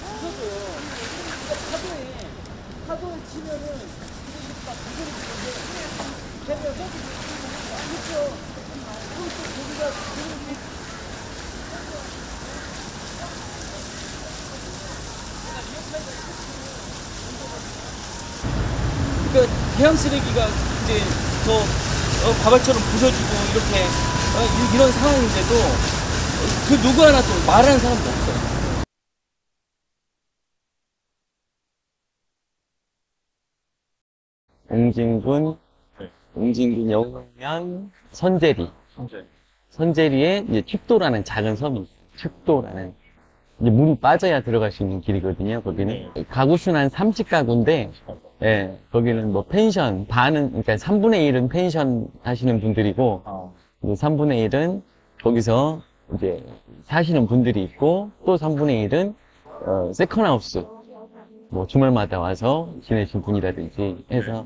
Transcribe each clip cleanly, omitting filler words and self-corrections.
부서져요. 그러니까 파도에 치면은 이게 막 부서를 치는데 걔가 그렇죠. 그것도 고기가 그러니까 해양 쓰레기가 이제 더 바발처럼 부서지고 이렇게 이런 상황인데도 그 누구 하나 또 말하는 사람도 없어요. 옹진군, 옹진군 영양 선제리. 선제리에 이제 칡도라는 작은 섬이 있어요. 칡도라는. 이제 물이 빠져야 들어갈 수 있는 길이거든요, 거기는. 가구 수는 한 30가구인데, 예, 거기는 뭐 펜션, 반은, 그러니까 3분의 1은 펜션 하시는 분들이고, 이제 3분의 1은 거기서 이제 사시는 분들이 있고, 또 3분의 1은, 세컨하우스. 뭐 주말마다 와서 지내신 분이라든지 해서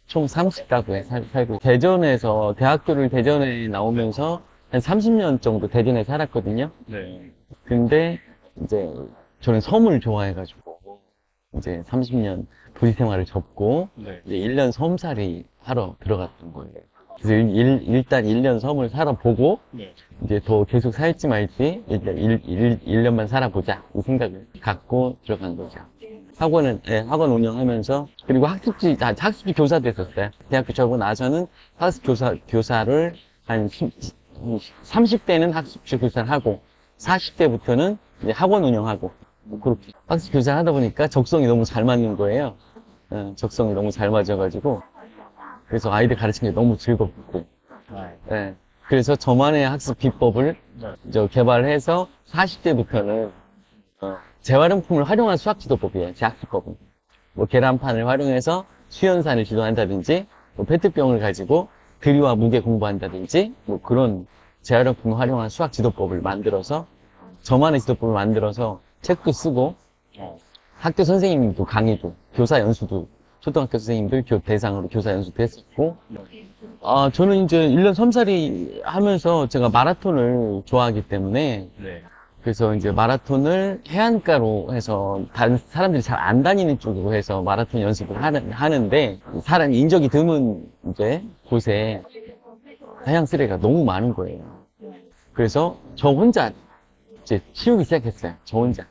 총 30가구에 살고, 대전에서, 대학교를 대전에 나오면서 한 30년 정도 대전에 살았거든요. 네. 근데 이제 저는 섬을 좋아해가지고 이제 30년 도시 생활을 접고 네. 이제 1년 섬살이 하러 들어갔던 거예요. 그래서 일단 1년 섬을 살아보고 네. 이제 더 계속 살지 말지 일단 1년만 살아보자 이 생각을 갖고 들어간 거죠. 학원은, 예, 학원 운영하면서, 그리고 학습지 교사도 했었어요. 대학교 졸업 나서는 교사를 한 30대는 학습지 교사를 하고, 40대부터는 이제 학원 운영하고, 뭐 그렇게. 학습지 교사를 하다 보니까 적성이 너무 잘 맞는 거예요. 적성이 너무 잘 맞아가지고, 그래서 아이들 가르치는 게 너무 즐겁고, 예. 그래서 저만의 학습 비법을 개발해서 40대부터는 재활용품을 활용한 수학지도법이에요. 제 학습법은. 뭐 계란판을 활용해서 수연산을 지도한다든지, 뭐 페트병을 가지고 들이와 무게 공부한다든지, 뭐 그런 재활용품을 활용한 수학지도법을 만들어서 저만의 지도법을 만들어서 책도 쓰고 학교 선생님도 강의도 교사 연수도 초등학교 선생님들 대상으로 교사 연수도 했었고, 저는 이제 1년 섬살이 하면서 제가 마라톤을 좋아하기 때문에 네. 그래서 이제 마라톤을 해안가로 해서 다른 사람들이 잘 안 다니는 쪽으로 해서 마라톤 연습을 하는데 사람 인적이 드문 이제 곳에 해양 쓰레기가 너무 많은 거예요. 그래서 저 혼자 이제 치우기 시작했어요. 저 혼자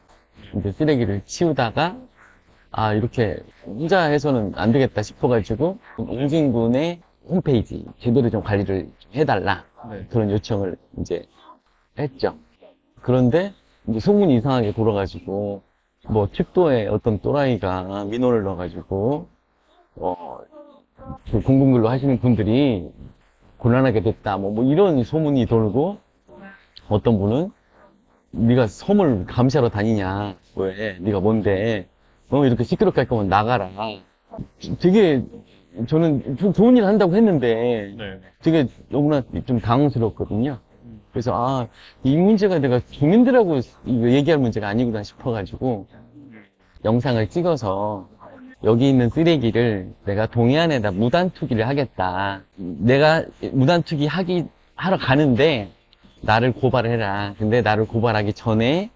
이제 쓰레기를 치우다가 이렇게 혼자 해서는 안 되겠다 싶어가지고 옹진군의 홈페이지 제대로 좀 관리를 좀 해달라 그런 요청을 이제 했죠. 그런데 이제 소문이 이상하게 돌아가지고 뭐 칡도에 어떤 또라이가 민원을 넣어가지고 그 공공근로 하시는 분들이 곤란하게 됐다 뭐 이런 소문이 돌고, 어떤 분은 네가 섬을 감시하러 다니냐, 왜 네가 뭔데 이렇게 시끄럽게 할 거면 나가라. 되게 저는 좀 좋은 일 한다고 했는데 네. 되게 너무나 좀 당황스러웠거든요. 그래서 이 문제가 내가 주민들하고 얘기할 문제가 아니구나 싶어가지고 영상을 찍어서 여기 있는 쓰레기를 내가 동해안에다 무단 투기를 하겠다. 내가 무단 투기 하러 가는데 나를 고발을 해라. 근데 나를 고발하기 전에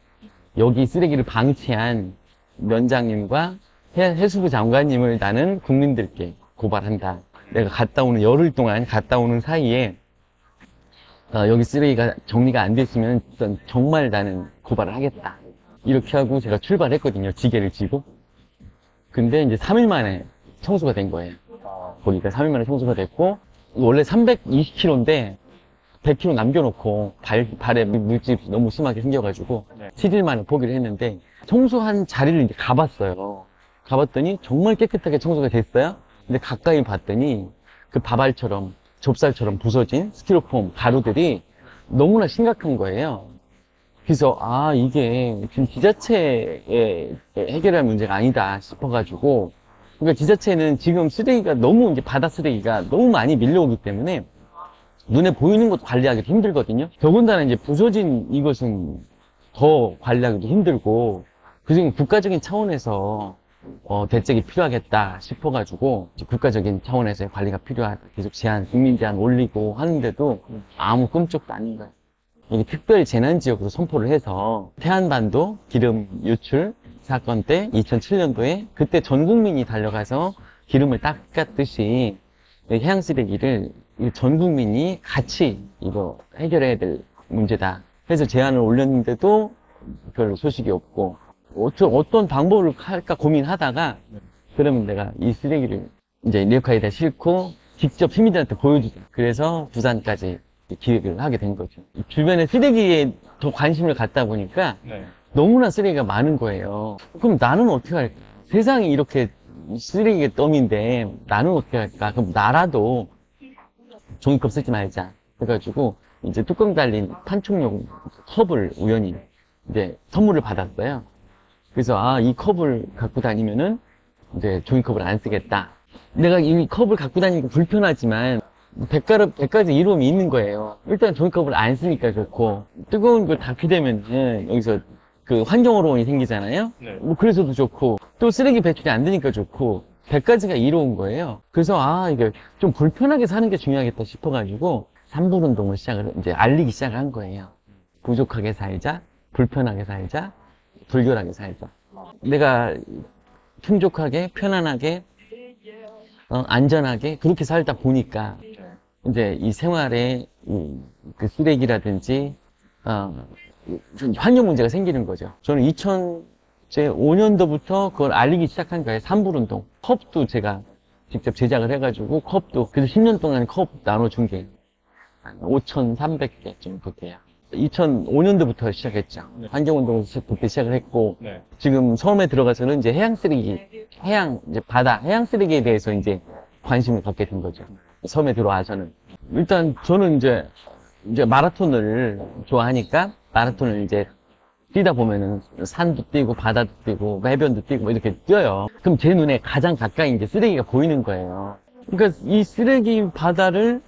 여기 쓰레기를 방치한 면장님과 해수부 장관님을 나는 국민들께 고발한다. 내가 갔다 오는 열흘 동안 갔다 오는 사이에 여기 쓰레기가 정리가 안 됐으면 정말 나는 고발을 하겠다. 이렇게 하고 제가 출발했거든요. 지게를 지고. 근데 이제 3일 만에 청소가 된 거예요. 거기가 3일 만에 청소가 됐고, 원래 320km인데 100km 남겨놓고 발에 물집 너무 심하게 생겨가지고 7일 만에 포기를 했는데, 청소한 자리를 이제 가봤어요. 가봤더니 정말 깨끗하게 청소가 됐어요. 근데 가까이 봤더니 그 바발처럼 좁쌀처럼 부서진 스티로폼 가루들이 너무나 심각한 거예요. 그래서 이게 지금 지자체에 해결할 문제가 아니다 싶어가지고, 그러니까 지자체는 지금 쓰레기가 너무 이제 바다 쓰레기가 너무 많이 밀려오기 때문에 눈에 보이는 것도 관리하기도 힘들거든요. 더군다나 이제 부서진 이것은 더 관리하기도 힘들고, 그중에 국가적인 차원에서 대책이 필요하겠다 싶어가지고 국가적인 차원에서의 관리가 필요하다. 계속 국민 제한 올리고 하는데도 아무 끔찍도 아닌 거예요. 여기 특별 재난지역으로 선포를 해서 태안반도 기름 유출 사건 때 2007년도에 그때 전 국민이 달려가서 기름을 닦았듯이 해양 쓰레기를 전 국민이 같이 이거 해결해야 될 문제다 해서 제안을 올렸는데도 별로 소식이 없고 어떤 방법을 할까 고민하다가 그러면 내가 이 쓰레기를 이제 리어카에다 싣고 직접 시민들한테 보여주자. 그래서 부산까지 기획을 하게 된 거죠. 주변에 쓰레기에 더 관심을 갖다 보니까 네. 너무나 쓰레기가 많은 거예요. 그럼 나는 어떻게 할까? 세상이 이렇게 쓰레기가 덤인데 나는 어떻게 할까? 그럼 나라도 종이컵 쓰지 말자. 해가지고 이제 뚜껑 달린 판촉용 컵을 우연히 이제 선물을 받았어요. 그래서 이 컵을 갖고 다니면은 이제 종이컵을 안 쓰겠다. 내가 이 컵을 갖고 다니니까 불편하지만 100가지 이로움이 있는 거예요. 일단 종이컵을 안 쓰니까 좋고 뜨거운 걸 닦게 되면 여기서 그 환경오염이 생기잖아요. 네. 뭐 그래서도 좋고 또 쓰레기 배출이 안 되니까 좋고 100가지가 이로운 거예요. 그래서 이게 좀 불편하게 사는 게 중요하겠다 싶어가지고 산불운동을 이제 알리기 시작을 한 거예요. 부족하게 살자, 불편하게 살자, 불결하게 살자. 내가 풍족하게, 편안하게, 안전하게 그렇게 살다 보니까 이제 이 생활에 그 쓰레기라든지 환경 문제가 생기는 거죠. 저는 2005년도부터 그걸 알리기 시작한 거예요. 산불운동. 컵도 제가 직접 제작을 해가지고 컵도 그래서 10년 동안 컵 나눠준 게 5,300개 정도 돼요. 2005년도부터 시작했죠. 네. 환경운동을 그때 시작을 했고, 네. 지금 처음에 들어가서는 이제 해양 쓰레기, 이제 바다, 해양 쓰레기에 대해서 이제 관심을 갖게 된 거죠. 섬에 들어와서는. 일단 저는 이제 마라톤을 좋아하니까 마라톤을 이제 뛰다 보면은 산도 뛰고 바다도 뛰고 해변도 뛰고 이렇게 뛰어요. 그럼 제 눈에 가장 가까이 이제 쓰레기가 보이는 거예요. 그러니까 이 쓰레기 바다를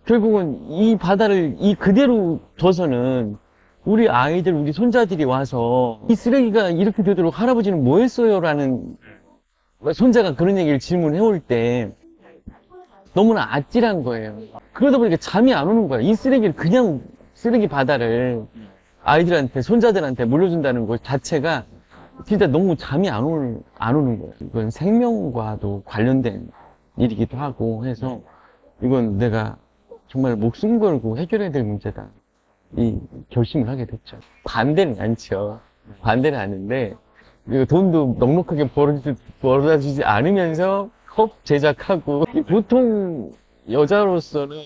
결국은 이 바다를 그대로 둬서는 우리 아이들, 우리 손자들이 와서 이 쓰레기가 이렇게 되도록 할아버지는 뭐 했어요? 라는 손자가 그런 얘기를 질문해 올 때 너무나 아찔한 거예요. 그러다 보니까 잠이 안 오는 거예요. 이 쓰레기를 그냥 쓰레기 바다를 아이들한테, 손자들한테 물려준다는 것 자체가 진짜 너무 잠이 안 오는 거예요. 이건 생명과도 관련된 일이기도 하고 해서 이건 내가 정말 목숨 걸고 해결해야 될 문제다. 이 결심을 하게 됐죠. 반대는 않죠. 반대는 않는데 돈도 넉넉하게 벌어다 주지 않으면서 컵 제작하고 보통 여자로서는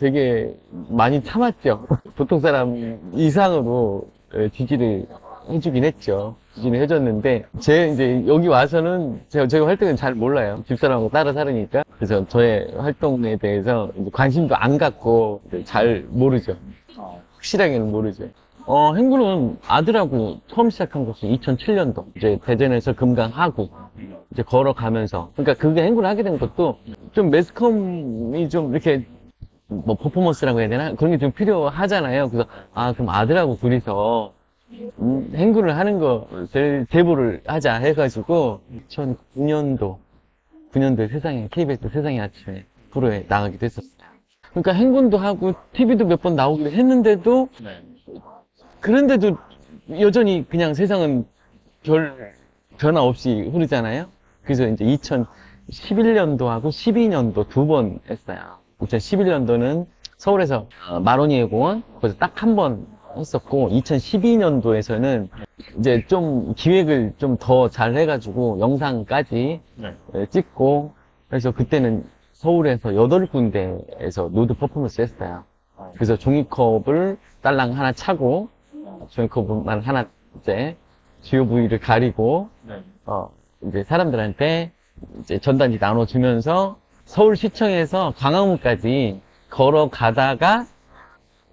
되게 많이 참았죠. 보통 사람 이상으로 지지를 해주긴 했죠. 지지를 해줬는데 이제 여기 와서는 제가 활동은 잘 몰라요. 집사람하고 따로 살으니까. 그래서 저의 활동에 대해서 이제 관심도 안 갖고 잘 모르죠. 확실하게는 모르죠. 행군은 아들하고 처음 시작한 것은 2007년도 이제 대전에서 금강하고 이제 걸어가면서 그러니까 그게 행군을 하게 된 것도 좀 매스컴이 좀 이렇게 뭐 퍼포먼스라고 해야 되나 그런 게 좀 필요하잖아요. 그래서 그럼 아들하고 둘이서 행군을 하는 것을 제보를 하자 해가지고 2009년도에 KBS 세상의 아침에 프로에 나가기도 했었어요. 그러니까 행군도 하고 TV도 몇 번 나오기도 했는데도 그런데도 여전히 그냥 세상은 별 변화 없이 흐르잖아요. 그래서 이제 2011년도하고 12년도 두 번 했어요. 2011년도는 서울에서 마로니에 공원 거기서 딱 한 번 했었고 2012년도에서는 이제 좀 기획을 좀 더 잘 해가지고 영상까지 찍고 그래서 그때는 서울에서 8군데에서 로드 퍼포먼스 했어요. 그래서 종이컵을 딸랑 하나 차고 종이컵만 하나 이제 주요 부위를 가리고 이제 사람들한테 이제 전단지 나눠주면서 서울시청에서 광화문까지 걸어가다가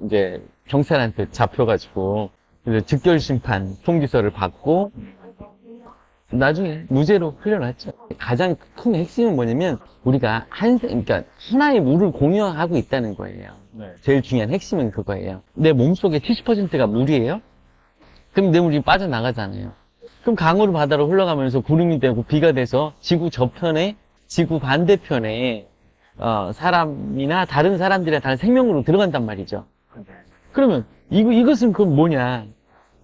이제 경찰한테 잡혀가지고 그래서 즉결심판 통지서를 받고 나중에 무죄로 풀려났죠. 가장 큰 핵심은 뭐냐면 우리가 그러니까 하나의 물을 공유하고 있다는 거예요. 제일 중요한 핵심은 그거예요. 내 몸속에 70%가 물이에요. 그럼 내 물이 빠져나가잖아요. 그럼 강으로 바다로 흘러가면서 구름이 되고 비가 돼서 지구 저편에 지구 반대편에 사람이나 다른 사람들이나 다른 생명으로 들어간단 말이죠. 그러면 이것은 그럼 뭐냐?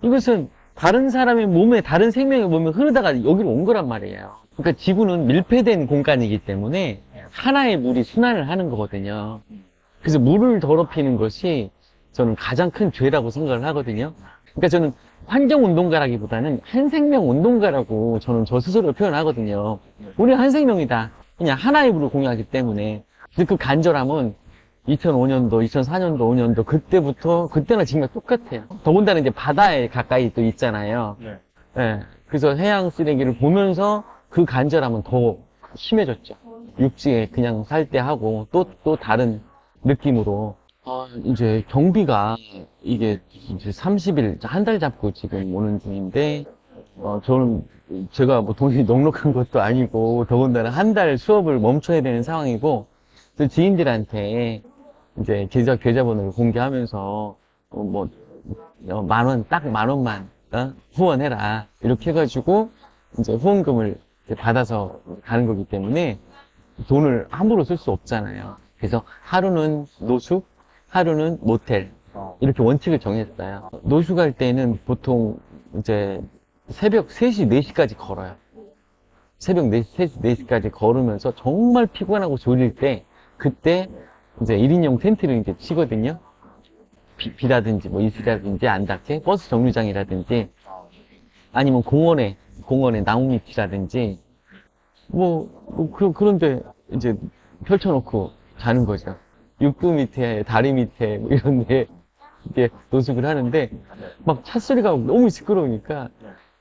이것은 다른 사람의 몸에, 다른 생명의 몸에 흐르다가 여기로 온 거란 말이에요. 그러니까 지구는 밀폐된 공간이기 때문에 하나의 물이 순환을 하는 거거든요. 그래서 물을 더럽히는 것이 저는 가장 큰 죄라고 생각을 하거든요. 그러니까 저는 환경운동가라기보다는 한생명운동가라고 저는 저 스스로를 표현하거든요. 우리는 한 생명이다. 그냥 하나의 물을 공유하기 때문에. 근데 그 간절함은 2005년도, 2004년도, 5년도 그때나 지금과 똑같아요. 더군다나 이제 바다에 가까이 또 있잖아요. 네. 그래서 해양 쓰레기를 보면서 그 간절함은 더 심해졌죠. 육지에 그냥 살 때 하고 또 다른 느낌으로. 이제 경비가 이게 이제 30일, 한 달 잡고 지금 오는 중인데, 저는 제가 뭐 돈이 넉넉한 것도 아니고, 더군다나 한 달 수업을 멈춰야 되는 상황이고, 그 지인들한테 이제 계좌번호를 공개하면서, 만 원, 딱 만 원만, 후원해라. 이렇게 해가지고, 이제 후원금을 이제 받아서 가는 거기 때문에, 돈을 함부로 쓸 수 없잖아요. 그래서 하루는 노숙, 하루는 모텔. 이렇게 원칙을 정했어요. 노숙 할 때는 보통 이제 새벽 3시, 4시까지 걸어요. 새벽 3시, 4시까지 걸으면서 정말 피곤하고 졸릴 때, 그때 이제 1인용 텐트를 이제 치거든요. 비라든지 뭐 이슬이라든지 안 닿게, 버스 정류장이라든지, 아니면 공원에 나무 밑이라든지, 그런데 이제 펼쳐놓고 자는 거죠. 육두 밑에, 다리 밑에, 뭐 이런데, 이제 노숙을 하는데, 막 차 소리가 너무 시끄러우니까,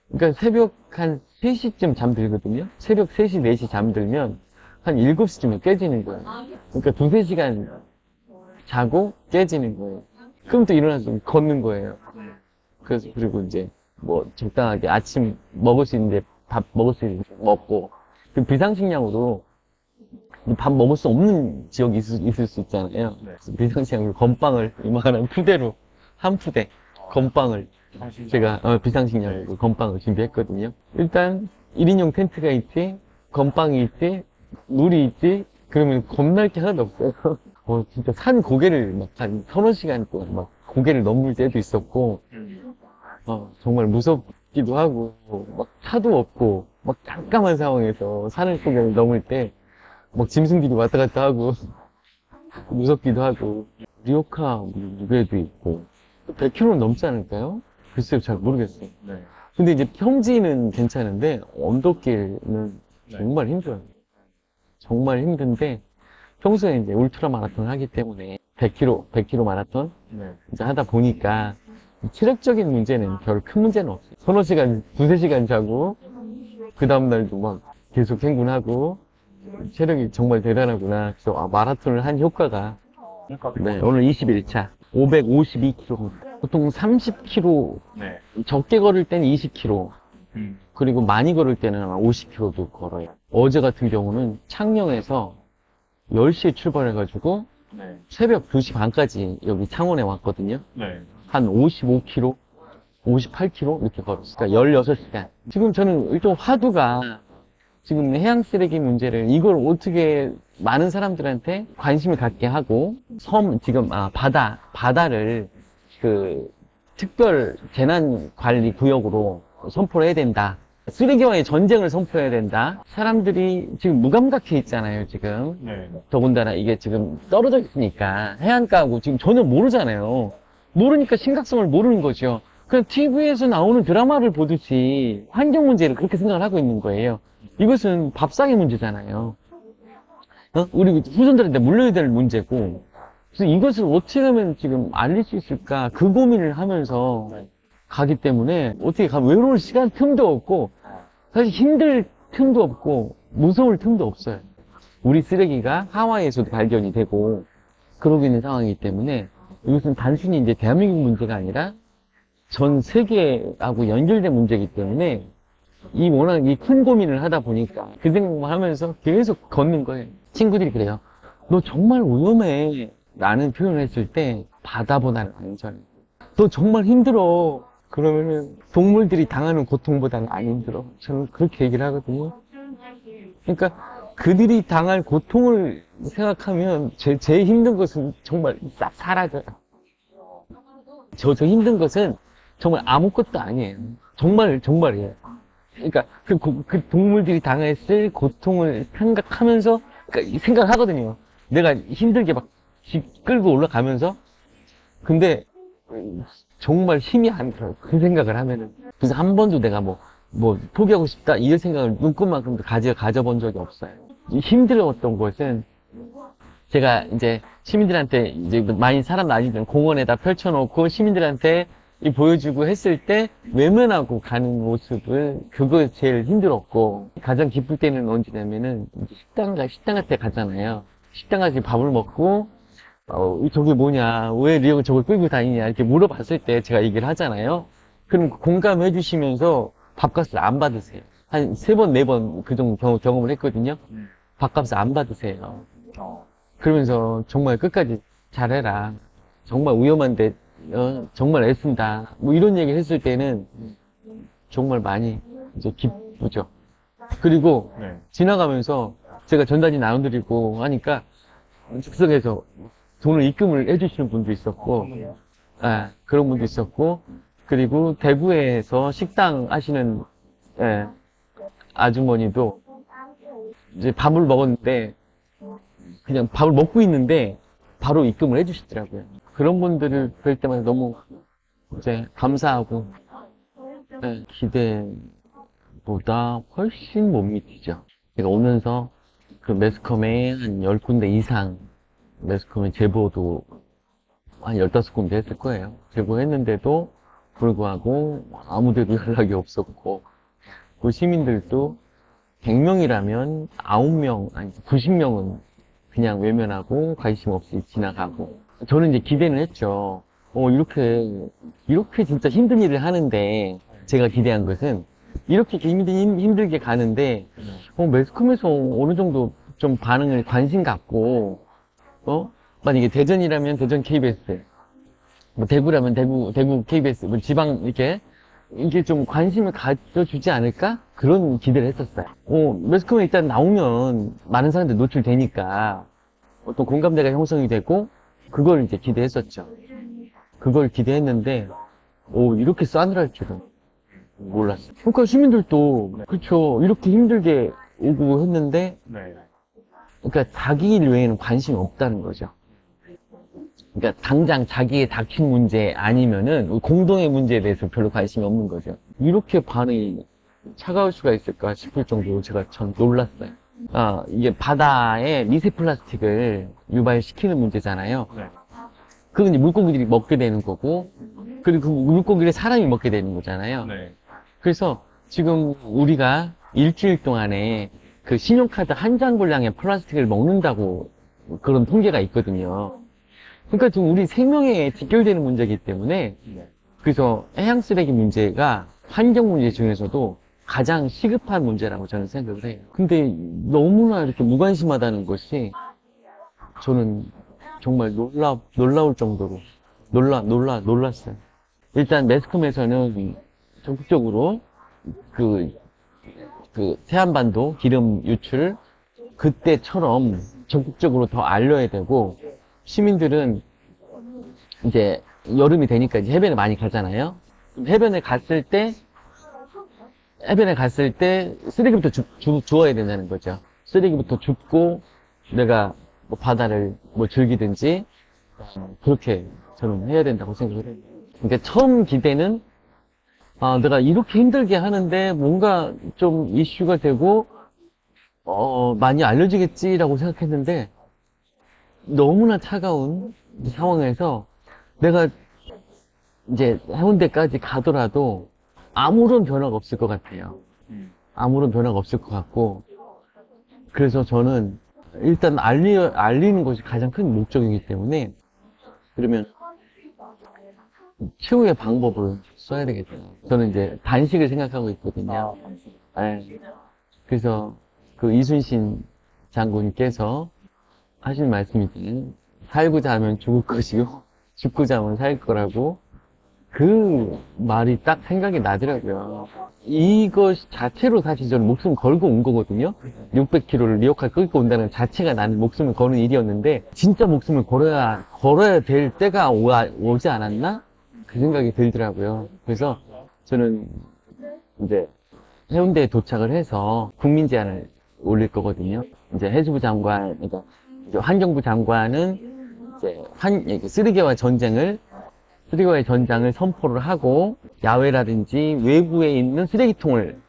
그러니까 새벽 한 3시쯤 잠들거든요? 새벽 3시, 4시 잠들면, 한 7시쯤에 깨지는 거예요. 그러니까 2-3시간 자고 깨지는 거예요. 그럼 또 일어나서 걷는 거예요. 그래서, 그리고 이제, 적당하게 아침 먹을 수 있는데 밥 먹을 수 있는데 먹고, 그 비상식량으로 밥 먹을 수 없는 지역이 있을 수 있잖아요. 그래서 비상식량으로 건빵을 이만한 푸대로, 한 푸대, 건빵을 제가 비상식량으로 건빵을 준비했거든요. 일단 1인용 텐트가 있지, 건빵이 있지, 물이 있지, 그러면 겁날 게 하나도 없어요. 진짜 산 고개를 막 한 3-4시간 동안 막 고개를 넘을 때도 있었고, 정말 무섭기도 하고, 막 차도 없고, 막 깜깜한 상황에서 산을 고개를 넘을 때, 막 짐승들이 왔다 갔다 하고, 무섭기도 하고, 리오카 무게도 있고, 100kg는 넘지 않을까요? 글쎄요, 잘 모르겠어요. 근데 이제 평지는 괜찮은데, 언덕길은 정말 힘들어요. 정말 힘든데, 평소에 이제 울트라 마라톤을 하기 때문에, 100km 마라톤? 이제 하다 보니까, 체력적인 문제는 별 큰 문제는 없어요. 3-4시간, 2-3시간 자고, 그 다음날도 막 계속 행군하고, 체력이 정말 대단하구나. 그래서 마라톤을 한 효과가, 네, 오늘 21차, 552km. 보통 30km, 적게 걸을 때는 20km, 그리고 많이 걸을 때는 아마 50km도 걸어요. 어제 같은 경우는 창녕에서 10시에 출발해가지고, 새벽 2시 반까지 여기 창원에 왔거든요. 한 55km, 58km 이렇게 걸었어요. 그러니까 16시간. 지금 저는 일종 화두가 지금 해양 쓰레기 문제를 이걸 어떻게 많은 사람들한테 관심을 갖게 하고 바다를 그 특별 재난 관리 구역으로 선포를 해야 된다. 쓰레기와의 전쟁을 선포해야 된다. 사람들이 지금 무감각해 있잖아요, 지금. 더군다나 이게 지금 떨어져 있으니까 해안가하고 지금 전혀 모르잖아요. 모르니까 심각성을 모르는 거죠. 그냥 TV에서 나오는 드라마를 보듯이 환경 문제를 그렇게 생각을 하고 있는 거예요. 이것은 밥상의 문제잖아요. 우리 후손들한테 물려야 될 문제고, 그래서 이것을 어떻게 하면 지금 알릴 수 있을까 그 고민을 하면서 가기 때문에 어떻게 가면 외로울 시간 틈도 없고, 사실 힘들 틈도 없고 무서울 틈도 없어요. 우리 쓰레기가 하와이에서도 발견이 되고 그러고 있는 상황이기 때문에 이것은 단순히 이제 대한민국 문제가 아니라 전 세계하고 연결된 문제이기 때문에 워낙 이 큰 고민을 하다 보니까 그 생각만 하면서 계속 걷는 거예요. 친구들이 그래요. 너 정말 위험해. 라는 표현을 했을 때 바다보다는 안전해. 너 정말 힘들어. 그러면은 동물들이 당하는 고통보다는 안 힘들어. 저는 그렇게 얘기를 하거든요. 그러니까 그들이 당할 고통을 생각하면 제일 힘든 것은 정말 싹 사라져요. 저 힘든 것은 정말 아무것도 아니에요. 정말이에요. 그러니까 그 동물들이 당했을 고통을 생각하면서, 그러니까 생각하거든요. 내가 힘들게 막 끌고 올라가면서. 근데 정말 힘이 안 들어요. 그 생각을 하면은. 그래서 한 번도 내가 뭐 포기하고 싶다 이런 생각을 눈꽃만큼도 가져본 적이 없어요. 힘들었던 것은 제가 이제 시민들한테 이제 많이 사람 많이 공원에다 펼쳐놓고 시민들한테 보여주고 했을 때 외면하고 가는 모습을, 그거 제일 힘들었고, 가장 기쁠 때는 언제냐면은 식당 같은 데 가잖아요. 식당 가서 밥을 먹고 저게 뭐냐, 왜 리오가 저걸 끌고 다니냐 이렇게 물어봤을 때 제가 얘기를 하잖아요. 그럼 공감해 주시면서 밥값을 안 받으세요. 한 3번, 4번 그 정도 경험을 했거든요. 밥값을 안 받으세요. 그러면서 정말 끝까지 잘해라. 정말 위험한데 정말 애쓴다. 뭐 이런 얘기 했을 때는 정말 많이 이제 기쁘죠. 그리고 지나가면서 제가 전단지 나눠드리고 하니까 즉석에서 돈을 입금을 해주시는 분도 있었고, 그런 분도 있었고, 그리고 대구에서 식당 하시는 아주머니도 이제 밥을 먹었는데 그냥 밥을 먹고 있는데 바로 입금을 해주시더라고요. 그런 분들을 뵐 때마다 너무 이제 감사하고, 기대보다 훨씬 못 미치죠. 제가 오면서 그 매스컴에 한 10군데 이상 매스컴에 제보도 한 15군데 했을 거예요. 제보했는데도 불구하고 아무데도 연락이 없었고, 그 시민들도 100명이라면 9명, 아니 90명은 그냥 외면하고 관심 없이 지나가고. 저는 이제 기대는 했죠. 이렇게 진짜 힘든 일을 하는데, 제가 기대한 것은 이렇게 힘들게 가는데 매스컴에서 어느 정도 좀 반응을 관심 갖고, 만약에 대전이라면 대전 KBS, 뭐 대구라면 대구 KBS, 뭐 지방 이게 좀 관심을 가져주지 않을까? 그런 기대를 했었어요. 매스컴에 일단 나오면 많은 사람들 노출되니까 어떤 공감대가 형성이 되고, 그걸 이제 기대했었죠. 그걸 기대했는데, 이렇게 싸늘할 줄은 몰랐어요. 그러니까 시민들도, 그렇죠. 이렇게 힘들게 오고 했는데, 그러니까 자기 일 외에는 관심이 없다는 거죠. 그러니까 당장 자기의 닥친 문제 아니면은 공동의 문제에 대해서 별로 관심이 없는 거죠. 이렇게 반응이 차가울 수가 있을까 싶을 정도로 제가 참 놀랐어요. 이게 바다에 미세 플라스틱을 유발시키는 문제잖아요. 그건 이제 물고기들이 먹게 되는 거고, 그리고 그 물고기를 사람이 먹게 되는 거잖아요. 그래서 지금 우리가 일주일 동안에 그 신용카드 한 장 분량의 플라스틱을 먹는다고 그런 통계가 있거든요. 그러니까 지금 우리 생명에 직결되는 문제이기 때문에, 그래서 해양 쓰레기 문제가 환경 문제 중에서도 가장 시급한 문제라고 저는 생각을 해요. 근데 너무나 이렇게 무관심하다는 것이 저는 정말 놀라울 정도로 놀랐어요. 일단 매스컴에서는 전국적으로 그 태안반도 기름 유출 그때처럼 전국적으로 더 알려야 되고, 시민들은 이제 여름이 되니까 이제 해변에 많이 가잖아요. 해변에 갔을 때 쓰레기부터 주워야 된다는 거죠. 쓰레기부터 줍고 내가 뭐 바다를 뭐 즐기든지 그렇게 저는 해야 된다고 생각을 해요. 그러니까 처음 기대는 내가 이렇게 힘들게 하는데 뭔가 좀 이슈가 되고 많이 알려지겠지라고 생각했는데, 너무나 차가운 상황에서 내가 이제 해운대까지 가더라도 아무런 변화가 없을 것 같아요. 아무런 변화가 없을 것 같고, 그래서 저는 일단 알리는 것이 가장 큰 목적이기 때문에, 그러면 최후의 방법을 써야 되겠다. 저는 이제 단식을 생각하고 있거든요. 그래서 그 이순신 장군께서 하신 말씀이 살고자 하면 죽을 것이요, 죽고자 하면 살 거라고, 그 말이 딱 생각이 나더라고요. 이것 자체로 사실 저는 목숨 걸고 온 거거든요. 600km를 리어카 끌고 온다는 자체가 나는 목숨을 거는 일이었는데, 진짜 목숨을 걸어야 될 때가 오지 않았나? 그 생각이 들더라고요. 그래서 저는 이제 해운대에 도착을 해서 국민 제안을 올릴 거거든요. 이제 해수부 장관, 그러니까 이제 환경부 장관은 이제 쓰레기와의 전장을 선포를 하고 야외라든지 외부에 있는 쓰레기통을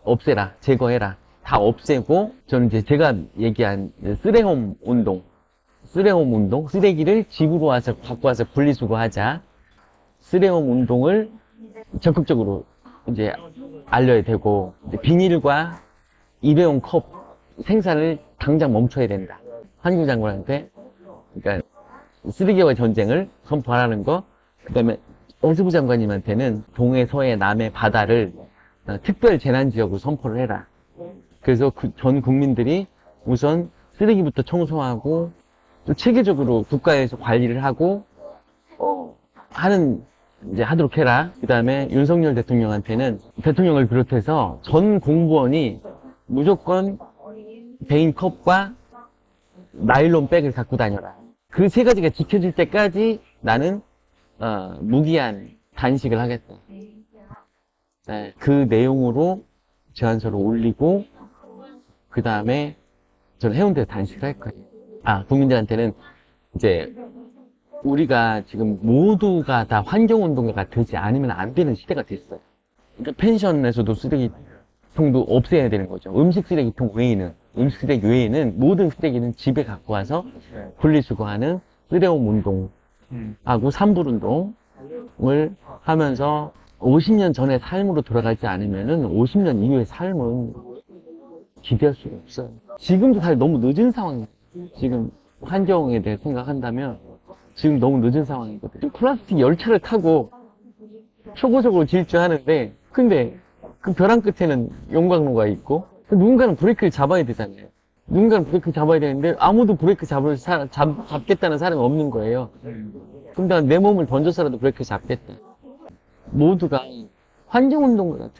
없애라, 제거해라, 다 없애고 저는 이제 제가 얘기한 쓰레홈 운동, 쓰레기를 집으로 와서 갖고 와서 분리수거하자. 쓰레홈 운동을 적극적으로 이제 알려야 되고 비닐과 일회용 컵 생산을 당장 멈춰야 된다. 환경부 장관한테 그러니까 쓰레기와 전쟁을 선포하라는 거. 그다음에 해수부 장관님한테는 동해, 서해, 남해 바다를 특별 재난 지역으로 선포를 해라. 그래서 전 국민들이 우선 쓰레기부터 청소하고 또 체계적으로 국가에서 관리를 하고 하도록 해라. 그 다음에 윤석열 대통령한테는 대통령을 비롯해서 전 공무원이 무조건 개인 컵과 나일론 백을 갖고 다녀라. 그 세 가지가 지켜질 때까지 나는 무기한 단식을 하겠다. 네, 그 내용으로 제안서를 올리고 그 다음에 저는 해운대에서 단식을 할 거예요. 국민들한테는 이제 우리가 지금 모두가 다 환경운동가가 되지 않으면 안 되는 시대가 됐어요. 그러니까 펜션에서도 쓰레기통도 없애야 되는 거죠. 음식 쓰레기 외에는 모든 쓰레기는 집에 갖고 와서 분리수거하는 쓰레홈 운동하고 산불운동을 하면서 50년 전의 삶으로 돌아가지 않으면은 50년 이후의 삶은 기대할 수가 없어요. 지금도 사실 너무 늦은 상황이에요. 지금 환경에 대해 생각한다면 지금 너무 늦은 상황이거든요. 플라스틱 열차를 타고 초고속으로 질주하는데 근데 그 벼랑 끝에는 용광로가 있고 누군가는 브레이크를 잡아야 되잖아요. 누군가는 브레이크 잡아야 되는데 아무도 브레이크 잡겠다는 사람이 없는 거예요. 그럼 내가 내 몸을 던져서라도 브레이크 잡겠다. 모두가 환경운동가가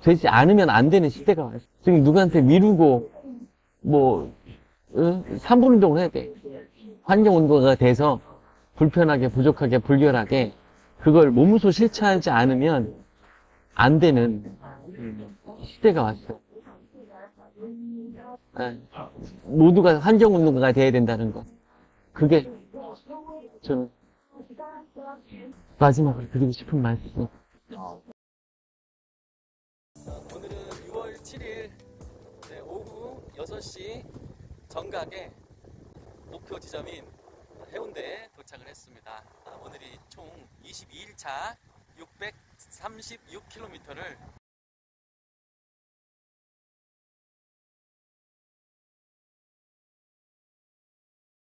되지 않으면 안 되는 시대가 왔어요. 지금 누구한테 미루고 산불운동을 해야 돼. 환경운동가가 돼서 불편하게, 부족하게, 불결하게 그걸 몸소 실천하지 않으면 안 되는 시대가 왔어요. 모두가 환경운동가가 돼야 된다는 거. 그게 저는 마지막으로 드리고 싶은 말씀. 오늘은 6월 7일 오후 6시 정각에 목표 지점인 해운대에 도착을 했습니다. 오늘이 총 22일차 636km를